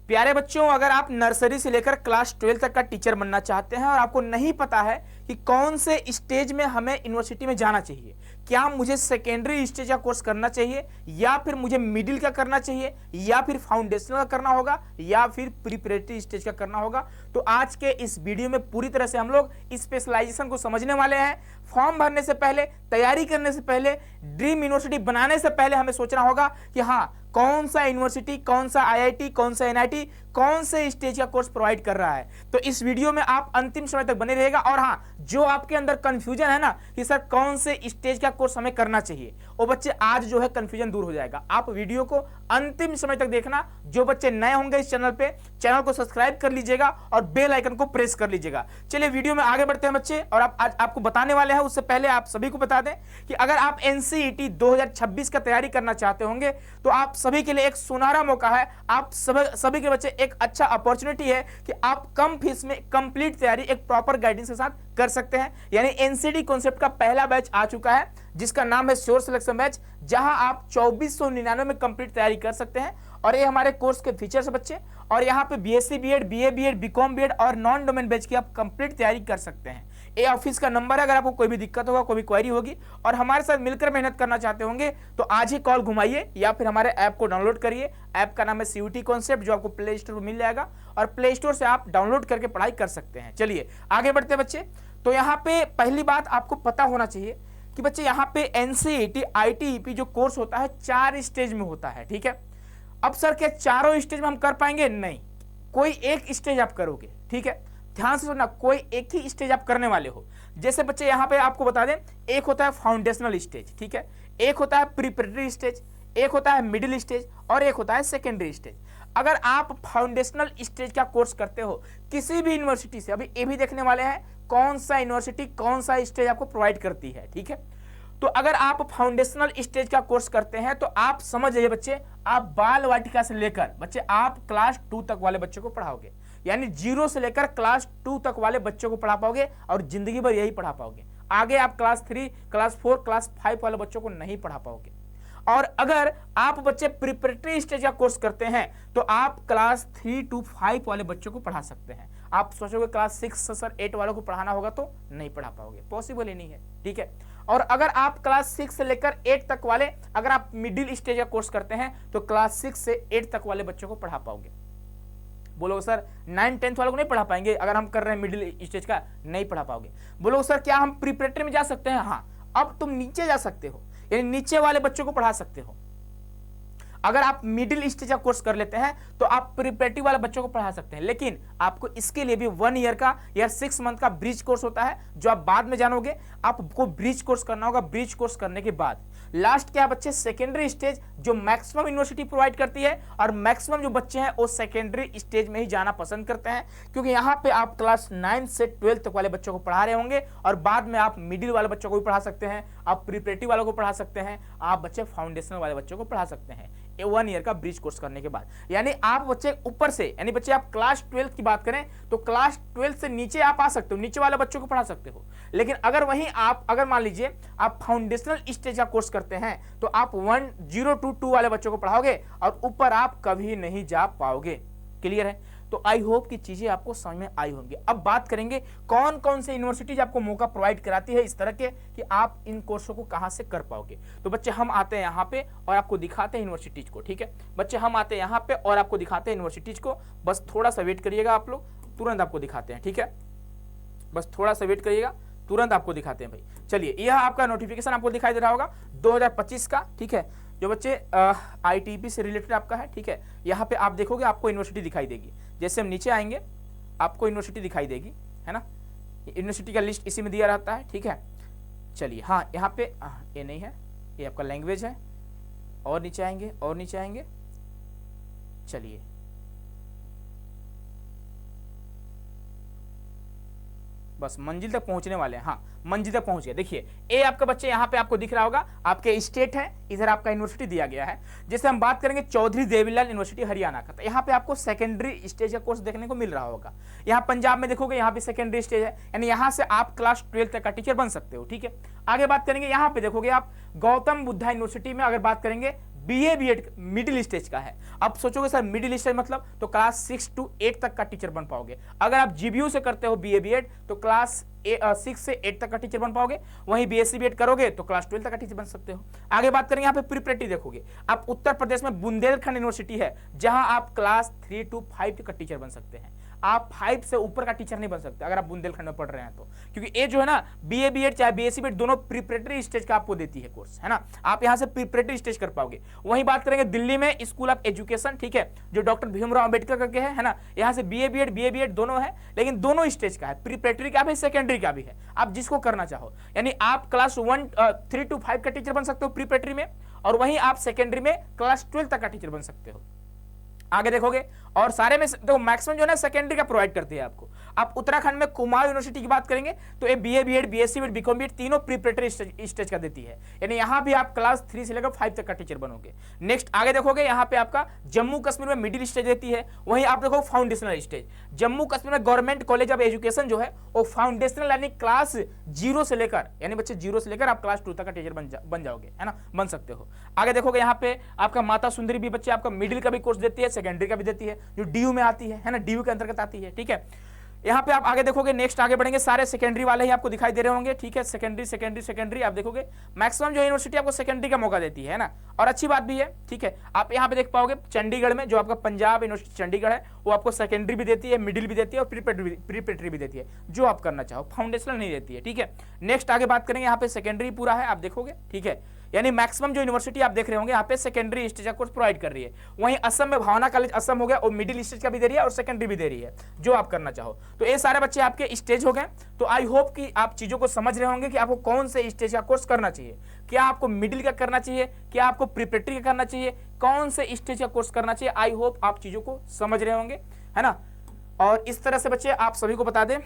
प्यारे बच्चों, अगर आप नर्सरी से लेकर क्लास 12 तक का टीचर बनना चाहते हैं और आपको नहीं पता है कि कौन से स्टेज में हमें यूनिवर्सिटी में जाना चाहिए, क्या मुझे सेकेंडरी स्टेज का कोर्स करना चाहिए या फिर मुझे मिडिल का करना चाहिए या फिर फाउंडेशनल का करना होगा या फिर प्रिपरेटरी स्टेज का करना होगा, तो आज के इस वीडियो में पूरी तरह से हम लोग स्पेशलाइजेशन को समझने वाले हैं। फॉर्म भरने से पहले, तैयारी करने से पहले, ड्रीम यूनिवर्सिटी बनाने से पहले हमें सोचना होगा कि हाँ, कौन सा यूनिवर्सिटी, कौन सा आईआईटी, कौन सा एनआईटी, कौन से स्टेज का कोर्स प्रोवाइड कर रहा है। तो इस वीडियो में आप अंतिम समय तक बने रहेगा। और हाँ, जो आपके अंदर कंफ्यूजन है ना कि सर कौन से स्टेज का कोर्स हमें करना चाहिए, वो बच्चे आज जो है कंफ्यूजन दूर हो जाएगा। आप वीडियो को अंतिम समय तक देखना। जो बच्चे नए होंगे इस चैनल पे, चैनल को सब्सक्राइब कर लीजिएगा और बेल आइकन को प्रेस कर लीजिएगा। चलिए वीडियो में आगे बढ़ते हैं बच्चे। और आज आपको बताने वाले हैं, उससे पहले आप सभी को बता दें कि अगर आप एनसीईटी 2026 का तैयारी करना चाहते होंगे तो आप सभी के लिए एक सुनहरा मौका है। आप सभी के बच्चे एक अच्छा अपॉर्चुनिटी है कि आप कम फीस में कंप्लीट तैयारी एक प्रॉपर गाइडेंस के साथ कर सकते हैं। यानी एनसीडी कॉन्सेप्ट का पहला बैच आ चुका है जिसका नाम है श्योर सिलेक्शन बैच, जहां आप 2499 में कंप्लीट तैयारी कर सकते हैं। और ये हमारे कोर्स के फीचर्स बच्चे, और यहाँ पे BSc BEd, BA BEd, BCom BEd और नॉन डोमेन बैच की आप कंप्लीट तैयारी कर सकते हैं। ये ऑफिस का नंबर है, अगर आपको कोई भी दिक्कत होगा, कोई भी क्वेरी होगी और हमारे साथ मिलकर मेहनत करना चाहते होंगे तो आज ही कॉल घुमाइए या फिर हमारे ऐप को डाउनलोड करिए। ऐप का नाम है सीयूटी कॉन्सेप्ट, जो आपको प्ले स्टोर पर मिल जाएगा और प्ले स्टोर से आप डाउनलोड करके पढ़ाई कर सकते हैं। चलिए आगे बढ़ते हैं बच्चे। तो यहाँ पे पहली बात आपको पता होना चाहिए कि बच्चे यहाँ पे एनसीईटी आईटीईपी जो कोर्स होता है 4 स्टेज में होता है, ठीक है। अब सर क्या चारों स्टेज में हम कर पाएंगे? नहीं, कोई एक स्टेज आप करोगे, ठीक है। ध्यान से सुनना, कोई एक ही स्टेज आप करने वाले हो। जैसे बच्चे यहाँ पे आपको बता दें, एक होता है फाउंडेशनल स्टेज, ठीक है, एक होता है प्रिपरेटरी स्टेज, एक होता है मिडिल स्टेज और एक होता है सेकेंडरी स्टेज। अगर आप फाउंडेशनल स्टेज का कोर्स करते हो किसी भी यूनिवर्सिटी से, अभी ये भी देखने वाले हैं कौन सा यूनिवर्सिटी कौन सा स्टेज आपको प्रोवाइड करती है, ठीक है। तो अगर आप फाउंडेशनल स्टेज का कोर्स करते हैं तो आप समझ जाइए बच्चे, आप बाल वाटिका से लेकर बच्चे आप क्लास 2 तक वाले बच्चों को पढ़ाओगे। यानी 0 से लेकर क्लास 2 तक वाले बच्चों को पढ़ा पाओगे और जिंदगी भर यही पढ़ा पाओगे। आगे आप क्लास 3, क्लास 4, क्लास 5 वाले बच्चों को नहीं पढ़ा पाओगे। और अगर आप बच्चे प्रिपरेटरी स्टेज का कोर्स करते हैं तो आप क्लास 3 to 5 वाले बच्चों को पढ़ा सकते हैं। आप सोचोगे क्लास 6 सर 8 वालों को पढ़ाना होगा तो नहीं पढ़ा पाओगे, पॉसिबल ही नहीं है, ठीक है। और अगर आप क्लास 6 से लेकर 8 तक वाले, अगर आप मिडिल स्टेज का कोर्स करते हैं तो क्लास 6 से 8 तक वाले बच्चों को पढ़ा पाओगे। बोलोगे सर 9, 10 वालों को नहीं पढ़ा पाएंगे, अगर हम कर रहे हैं मिडिल स्टेज का नहीं पढ़ा पाओगे। बोलोगे सर क्या हम प्रिपरेटरी में जा सकते हैं? हाँ, अब तुम नीचे जा सकते हो, यानी नीचे वाले बच्चों को पढ़ा सकते हो। अगर आप मिडिल स्टेज का कोर्स कर लेते हैं तो आप प्रिपरेटरी वाले बच्चों को पढ़ा सकते हैं, लेकिन आपको इसके लिए भी 1 ईयर का या 6 मंथ का ब्रिज कोर्स होता है जो आप बाद में जानोगे। आपको ब्रिज कोर्स करना होगा। ब्रिज कोर्स करने के बाद लास्ट क्या बच्चे, सेकेंडरी स्टेज, जो मैक्सिमम यूनिवर्सिटी प्रोवाइड करती है और मैक्सिमम जो बच्चे हैं वो सेकेंडरी स्टेज में ही जाना पसंद करते हैं, क्योंकि यहाँ पे आप क्लास 9 से 12 तक वाले बच्चों को पढ़ा रहे होंगे और बाद में आप मिडिल वाले बच्चों को भी पढ़ा सकते हैं, आप प्रिपरेटरी वालों को पढ़ा सकते हैं, आप बच्चे फाउंडेशनल वाले बच्चों को पढ़ा सकते हैं 1 ईयर का ब्रिज कोर्स करने के बाद। यानी आप बच्चे ऊपर से, यानी बच्चे आप क्लास 12 की बात करें तो क्लास 12 से नीचे आप आ सकते हो, नीचे वाले बच्चों को पढ़ा सकते हो। लेकिन अगर वहीं आप, अगर मान लीजिए आप फाउंडेशनल स्टेज का कोर्स करते हैं तो आप 10 to 2 वाले बच्चों को पढ़ाओगे और ऊपर आप कभी नहीं जा पाओगे। क्लियर है? तो आई होप कि चीजें आपको समझ में आई होंगी। अब बात करेंगे कौन कौन से यूनिवर्सिटीज आपको मौका प्रोवाइड कराती है इस तरह के कि आप इन कोर्सों को कहां से कर पाओगे। तो बच्चे हम आते हैं यहाँ पे और आपको दिखाते हैं यूनिवर्सिटीज को, ठीक है बच्चे, हम आते हैं यहाँ पे और आपको दिखाते हैं यूनिवर्सिटीज को। बस थोड़ा सा वेट करिएगा आप लोग, तुरंत आपको दिखाते हैं, ठीक है, बस थोड़ा सा वेट करिएगा, तुरंत आपको दिखाते हैं भाई। चलिए, यह आपका नोटिफिकेशन आपको दिखाई दे रहा होगा 2025 का, ठीक है, जो बच्चे आईटीपी से रिलेटेड आपका है, ठीक है। यहाँ पे आप देखोगे आपको यूनिवर्सिटी दिखाई देगी। जैसे हम नीचे आएंगे आपको यूनिवर्सिटी दिखाई देगी, है ना। यूनिवर्सिटी का लिस्ट इसी में दिया रहता है, ठीक है। चलिए, हाँ यहाँ पे ये नहीं है, ये आपका लैंग्वेज है। और नीचे आएंगे और नीचे आएंगे, चलिए बस मंजिल तक पहुंचने वाले हैं। हाँ, मंजिल तक पहुंच गए। देखिए ए आपका बच्चे यहाँ पे आपको दिख रहा होगा, आपके स्टेट है, इधर आपका यूनिवर्सिटी दिया गया है। जैसे हम बात करेंगे चौधरी देवीलाल यूनिवर्सिटी हरियाणा का, तो यहाँ पे आपको सेकेंडरी स्टेज का कोर्स देखने को मिल रहा होगा। यहाँ पंजाब में देखोगे यहाँ पे सेकेंडरी स्टेज है, यानी यहाँ से आप क्लास 12 तक का टीचर बन सकते हो, ठीक है। आगे बात करेंगे, यहाँ पे देखोगे आप गौतम बुद्धा यूनिवर्सिटी में अगर बात करेंगे बीए बीएड मिडिल स्टेज का है। अब सोचोगे सर मिडिल स्टेज मतलब तो क्लास 6 to 8 तक का टीचर बन पाओगे। अगर आप जीबीयू से करते हो बीए बीएड तो क्लास 6 से 8 तक का टीचर बन पाओगे। वहीं बीएससी बीएड करोगे तो क्लास 12 तक का टीचर बन सकते हो। आगे बात करेंगे यहाँ पे प्रिपरेटरी देखोगे, आप उत्तर प्रदेश में बुंदेलखंड यूनिवर्सिटी है जहां आप क्लास 3 to 5 का टीचर बन सकते हैं। आप 5 से ऊपर का टीचर नहीं बन सकते अगर आप बुंदेलखंड में पढ़ रहे हैं तो, क्योंकि ये जो है ना बीए बीएड चाहे बीएससी बीएड दोनों प्रिपरेटरी स्टेज का आपको देती है कोर्स, है ना। आप यहां से प्रिपरेटरी स्टेज कर पाओगे। वहीं बात करेंगे दिल्ली में स्कूल ऑफ एजुकेशन, ठीक है, जो डॉक्टर भीमराव अंबेडकर करके है ना, यहां से बीए बीएड दोनों है, लेकिन दोनों स्टेज का है, प्रिपरेटरी का भी सेकेंडरी का भी है, आप जिसको करना चाहो। यानी आप क्लास 3 to 5 का टीचर बन सकते हो प्रिपरेटरी में, और वहीं आप सेकेंडरी में क्लास 12 तक का टीचर बन सकते हो। आगे देखोगे और सारे में देखो मैक्सिमम जो है ना सेकेंडरी का प्रोवाइड करती है आपको। आप उत्तराखंड में कुमाऊं यूनिवर्सिटी की बात करेंगे तो ये BA BEd BSc BEd BCom BEd तीनों प्रिपरेटरी स्टेज का देती है, यानी यहां भी आप क्लास 3 से लेकर 5 तक का टीचर बनोगे। नेक्स्ट आगे देखोगे यहाँ पे आपका जम्मू कश्मीर में मिडिल स्टेज देती है। वहीं आप देखो फाउंडेशनल स्टेज, जम्मू कश्मीर में गवर्नमेंट कॉलेज ऑफ एजुकेशन जो है वो फाउंडेशनल यानी क्लास 0 से लेकर, यानी बच्चे 0 से लेकर आप क्लास 2 तक का टीचर बन जाओगे, है ना, बन सकते हो। आगे देखोगे यहाँ पे आपका माता सुंदरी भी बच्चे आपका मिडिल का भी कोर्स देती है, सेकेंडरी का भी देती है, जो डीयू में आती है ना, डीयू के अंतर्गत आती है, ठीक है। यहाँ पे आप आगे देखोगे, नेक्स्ट आगे बढ़ेंगे, सारे सेकेंडरी वाले ही आपको दिखाई दे रहे होंगे, ठीक है, सेकेंडरी आप देखोगे मैक्सिमम जो यूनिवर्सिटी आपको सेकेंडरी का मौका देती है ना, और अच्छी बात भी है, ठीक है। आप यहाँ पे देख पाओगे चंडीगढ़ में जो आपका पंजाब यूनिवर्सिटी चंडीगढ़ है वो आपको सेकेंडरी भी देती है, मिडिल भी देती है और प्रिपरेटरी भी देती है, जो आप करना चाहो, फाउंडेशनल नहीं देती है, ठीक है। नेक्स्ट आगे बात करेंगे, यहाँ पे सेकेंडरी पूरा है आप देखोगे, ठीक है, यानी मैक्सिमम जो यूनिवर्सिटी आप देख रहे होंगे यहाँ पे सेकेंडरी स्टेज का कोर्स प्रोवाइड कर रही है। वहीं असम में भावना कॉलेज असम हो गया, और मिडिल स्टेज का भी दे रही है और सेकेंडरी भी दे रही है, जो आप करना चाहो। तो ये सारे बच्चे आपके स्टेज हो गए। तो आई होप कि आप चीजों को समझ रहे होंगे कि आपको कौन से स्टेज का कोर्स करना चाहिए, क्या आपको मिडिल का करना चाहिए, क्या आपको प्रिपरेटरी का करना चाहिए, कौन से स्टेज का कोर्स करना चाहिए। आई होप आप चीजों को समझ रहे होंगे, है ना। और इस तरह से बच्चे आप सभी को बता दें,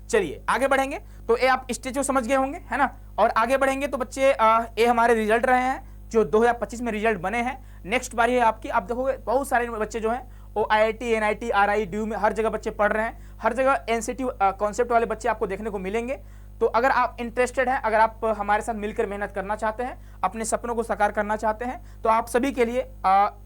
चलिए आगे बढ़ेंगे। तो ये आप स्टेज को समझ गए होंगे, है ना। और आगे बढ़ेंगे तो बच्चे ये हमारे रिजल्ट रहे हैं जो 2025 में रिजल्ट बने हैं। नेक्स्ट बारी है आपकी, आप देखोगे बहुत सारे बच्चे जो हैं वो आईआईटी एनआईटी आरआई डीयू में हर जगह बच्चे पढ़ रहे हैं, हर जगह एनसीटी कॉन्सेप्ट वाले बच्चे आपको देखने को मिलेंगे। तो अगर आप इंटरेस्टेड हैं, अगर आप हमारे साथ मिलकर मेहनत करना चाहते हैं, अपने सपनों को साकार करना चाहते हैं, तो आप सभी के लिए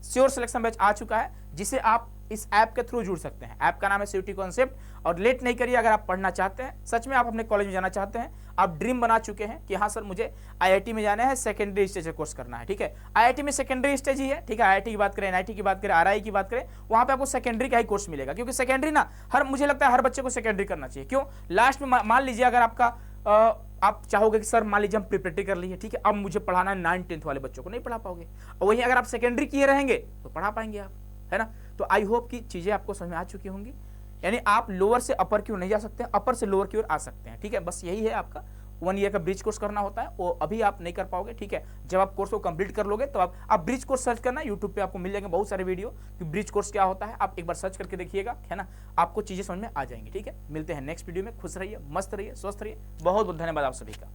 श्योर सिलेक्शन बैच आ चुका है, जिसे आप इस ऐप के थ्रू जुड़ सकते हैं। ऐप का नाम है सीयूटी कॉन्सेप्ट, और लेट नहीं करिए। अगर आप पढ़ना चाहते हैं, सच में आप अपने कॉलेज में जाना चाहते हैं, आप ड्रीम बना चुके हैं कि हाँ सर मुझे आईआईटी में जाना है, सेकेंडरी स्टेज का कोर्स करना है, ठीक है। आईआईटी में सेकेंडरी स्टेज ही है, ठीक है। आईआईटी की बात करें, एनआईटी की बात करें, आरआई की बात करें, वहां पे आपको सेकेंडरी का ही कोर्स मिलेगा, क्योंकि सेकेंडरी ना मुझे लगता है हर बच्चे को सेकेंडरी करना चाहिए। क्यों? लास्ट में मान लीजिए अगर आपका आप चाहोगे कि सर मान लीजिए हम प्रिपरेटरी कर लिए, ठीक है, अब मुझे पढ़ाना है 9th-10th वाले बच्चों को, नहीं पढ़ा पाओगे। और वहीं अगर आप सेकेंडरी किए रहेंगे तो पढ़ा पाएंगे आप, है ना। तो आई होप कि चीजें आपको समझ में आ चुकी होंगी, यानी आप लोअर से अपर की ओर नहीं जा सकते, अपर से लोअर की ओर आ सकते हैं, ठीक है। बस यही है आपका 1 ईयर का ब्रिज कोर्स करना होता है, वो अभी आप नहीं कर पाओगे, ठीक है। जब आप कोर्स को कंप्लीट कर लोगे तो आप ब्रिज कोर्स सर्च करना, यूट्यूब पे आपको मिल जाएंगे बहुत सारे वीडियो कि ब्रिज कोर्स क्या होता है, आप एक बार सर्च करके देखिएगा, है ना, आपको चीजें समझ में आ जाएंगी, ठीक है। मिलते हैं नेक्स्ट वीडियो में, खुश रहिए, मस्त रहिए, स्वस्थ रहिए, बहुत बहुत धन्यवाद आप सभी का।